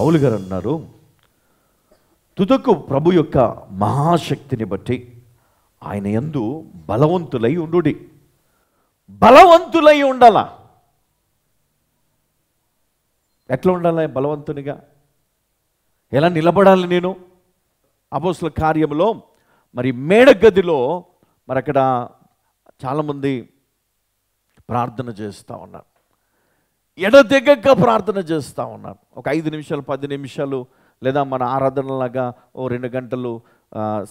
పౌలు గారు అన్నారు, తుదకు ప్రభు యొక్క మహాశక్తిని బట్టి ఆయన యందు బలవంతులై ఉండుడి. బలవంతులై ఉండాలా. ఎట్లా ఉండాలి బలవంతునిగా? ఎలా నిలబడాలి నేను? అపోస్తల కార్యములో మరి మేడగదిలో మరి అక్కడ చాలామంది ప్రార్థన చేస్తూ ఉన్నారు, ఎడతెగక ప్రార్థన చేస్తూ ఉన్నారు. ఒక 5 నిమిషాలు 10 నిమిషాలు లేదా మన ఆరాధనలాగా ఓ 2 గంటలు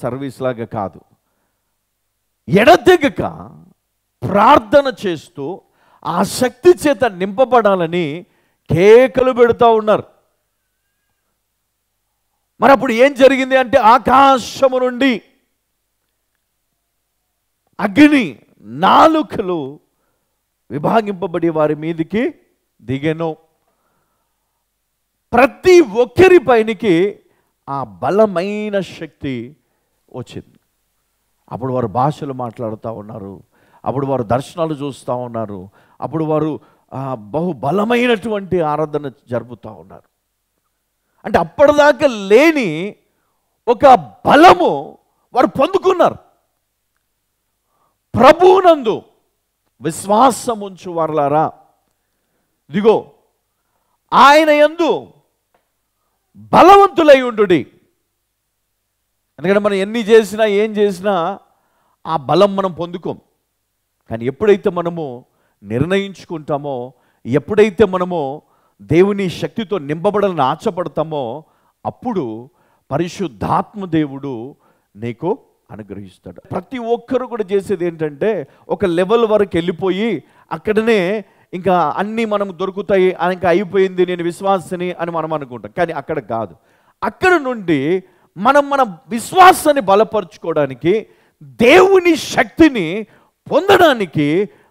సర్వీస్ లాగా కాదు, ఎడతెగక ప్రార్థన చేస్తూ ఆ శక్తి చేత నింపబడాలని కేకలు పెడుతూ ఉన్నారు. మరి అప్పుడు ఏం జరిగింది అంటే, ఆకాశము నుండి అగ్ని నాలుకలు విభాగింపబడి వారి మీదికి దిగెను. ప్రతి ఒక్కరి పైనికి ఆ బలమైన శక్తి వచ్చింది. అప్పుడు వారు భాషలు మాట్లాడుతూ ఉన్నారు, అప్పుడు వారు దర్శనాలు చూస్తూ ఉన్నారు, అప్పుడు వారు బహుబలమైనటువంటి ఆరాధన జరుపుతూ ఉన్నారు. అంటే అప్పటిదాకా లేని ఒక బలము వారు పొందుకున్నారు. ప్రభువునందు విశ్వాసం ఉంచు వారలారా, ఇదిగో ఆయన యందు బలవంతులై ఉండుడి. ఎందుకంటే మనం ఎన్ని చేసినా ఏం చేసినా ఆ బలం మనం పొందుకోం. కానీ ఎప్పుడైతే మనము నిర్ణయించుకుంటామో, ఎప్పుడైతే మనము దేవుని శక్తితో నింపబడాలని ఆశపడతామో, అప్పుడు పరిశుద్ధాత్మ దేవుడు నీకు అనుగ్రహిస్తాడు. ప్రతి ఒక్కరు కూడా చేసేది ఏంటంటే, ఒక లెవెల్ వరకు వెళ్ళిపోయి అక్కడనే ఇంకా అన్నీ మనకు దొరుకుతాయి, ఇంకా అయిపోయింది, నేను విశ్వాసిని అని మనం అనుకుంటాం. కానీ అక్కడ కాదు. అక్కడ నుండి మన విశ్వాసాన్ని బలపరుచుకోవడానికి, దేవుని శక్తిని పొందడానికి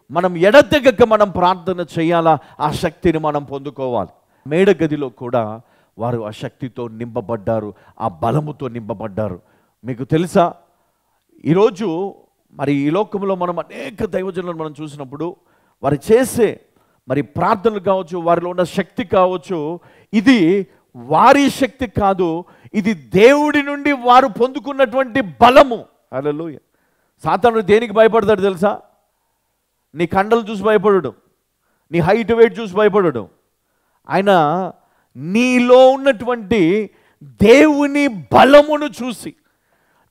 మనం ఎడతెగక మనం ప్రార్థన చేయాలా, ఆ శక్తిని మనం పొందుకోవాలి. మేడగదిలో కూడా వారు ఆ శక్తితో నింపబడ్డారు, ఆ బలముతో నింపబడ్డారు. మీకు తెలుసా, ఈరోజు మరి ఈ లోకంలో మనం అనేక దైవజనులను మనం చూసినప్పుడు వారు చేసే మరి ప్రార్థనలు కావచ్చు, వారిలో ఉన్న శక్తి కావచ్చు, ఇది వారి శక్తి కాదు, ఇది దేవుడి నుండి వారు పొందుకున్నటువంటి బలము. హల్లెలూయా. సాతానుడు దేనికి భయపడతాడు తెలుసా? నీ కండలు చూసి భయపడడు, నీ హైట్ వెయిట్ చూసి భయపడడు. ఆయన నీలో ఉన్నటువంటి దేవుని బలమును చూసి,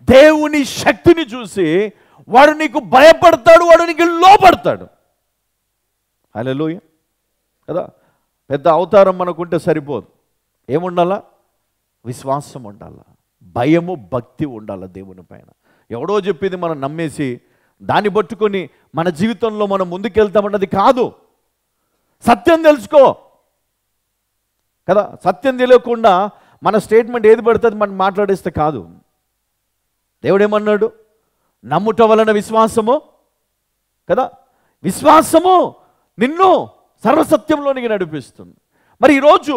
దేవుని శక్తిని చూసి వాడు నీకు భయపడతాడు, వాడు నీకు లోపడతాడు. హల్లెలూయా కదా. పెద్ద అవతారం మనకుంటే సరిపోదు. ఏముండాలా? విశ్వాసం ఉండాలా, భయము భక్తి ఉండాలా దేవుని పైన. ఎవడో చెప్పింది మనం నమ్మేసి దాన్ని పట్టుకొని మన జీవితంలో మనం ముందుకెళ్తామన్నది కాదు. సత్యం తెలుసుకో కదా. సత్యం తెలియకుండా మన స్టేట్మెంట్ ఏది పడుతుంది మనం మాట్లాడేస్తే కాదు. దేవుడు ఏమన్నాడు? నమ్ముట వలన విశ్వాసము కదా, విశ్వాసము నిన్ను సర్వసత్యంలోనికి నడిపిస్తుంది. మరి ఈరోజు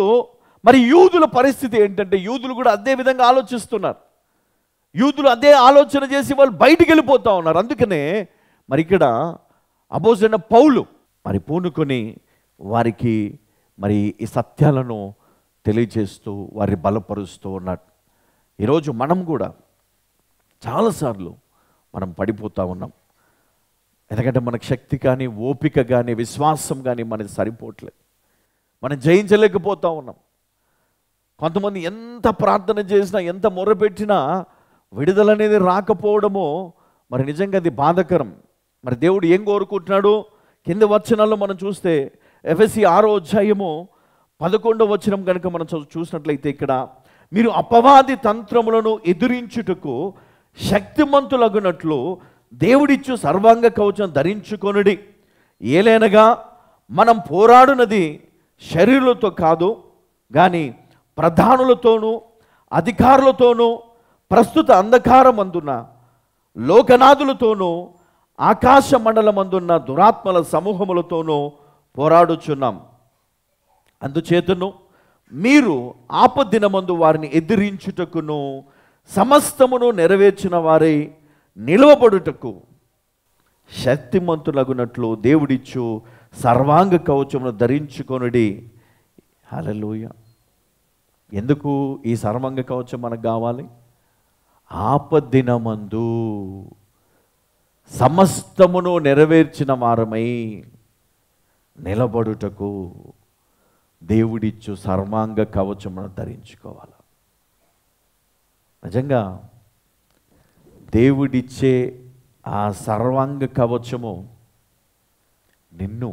మరి యూదుల పరిస్థితి ఏంటంటే, యూదులు కూడా అదే విధంగా ఆలోచిస్తున్నారు. యూదులు అదే ఆలోచన చేసి వాళ్ళు బయటికి వెళ్ళిపోతూ ఉన్నారు. అందుకనే మరి ఇక్కడ అపోస్తలుడైన పౌలు మరి పూనుకొని వారికి మరి ఈ సత్యాలను తెలియజేస్తూ వారిని బలపరుస్తూ ఉన్నాడు. ఈరోజు మనం కూడా చాలాసార్లు మనం పడిపోతూ ఉన్నాం. ఎందుకంటే మనకు శక్తి కానీ, ఓపిక కానీ, విశ్వాసం కానీ మనకి సరిపోవట్లేదు. మనం జయించలేకపోతూ ఉన్నాం. కొంతమంది ఎంత ప్రార్థన చేసినా, ఎంత మొరపెట్టినా విడుదల అనేది రాకపోవడము మరి నిజంగా అది బాధాకరం. మరి దేవుడు ఏం కోరుకుంటున్నాడు? కింద వచనాల్లో మనం చూస్తే ఎఫెసీ 6వ అధ్యాయము 11వ వచనం కనుక మనం చూసినట్లయితే, ఇక్కడ మీరు అపవాది తంత్రములను ఎదురించుటకు శక్తిమంతులగునట్లు దేవుడిచ్చు సర్వాంగ కవచం ధరించుకొనుడి. ఏలైనగా మనం పోరాడునది శరీరులతో కాదు, కానీ ప్రధానులతోనూ అధికారులతోనూ ప్రస్తుత అంధకారమందున్న లోకనాథులతోనూ ఆకాశ మండలమందున్న దురాత్మల సమూహములతోనూ పోరాడుచున్నాం. అందుచేతను మీరు ఆపద్దినమందు వారిని ఎదిరించుటకును సమస్తమును నెరవేర్చిన వారై నిలవబడుటకు శక్తిమంతులగునట్లు దేవుడిచ్చు సర్వాంగ కవచమును ధరించుకొనుడి. హల్లెలూయా. ఎందుకు ఈ సర్వాంగ కవచం మనకు కావాలి? ఆపద్దినమందు సమస్తమును నెరవేర్చిన వారమై నిలబడుటకు దేవుడిచ్చు సర్వాంగ కవచమును ధరించుకోవాలి. నిజంగా దేవుడిచ్చే ఆ సర్వాంగ కవచము నిన్ను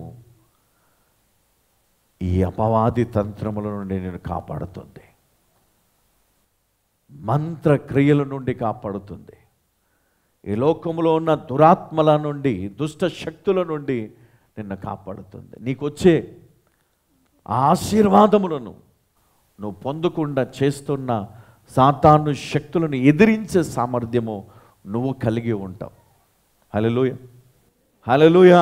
ఈ అపవాది తంత్రముల నుండి నేను కాపాడుతుంది, మంత్రక్రియల నుండి కాపాడుతుంది, ఈ లోకంలో ఉన్న దురాత్మల నుండి, దుష్ట శక్తుల నుండి నిన్ను కాపాడుతుంది. నీకు వచ్చే ఆశీర్వాదములను నువ్వు పొందకుండా చేస్తున్న సాతాను శక్తులను ఎదిరించే సామర్థ్యము నువ్వు కలిగి ఉంటావు. హల్లెలూయా, హల్లెలూయా.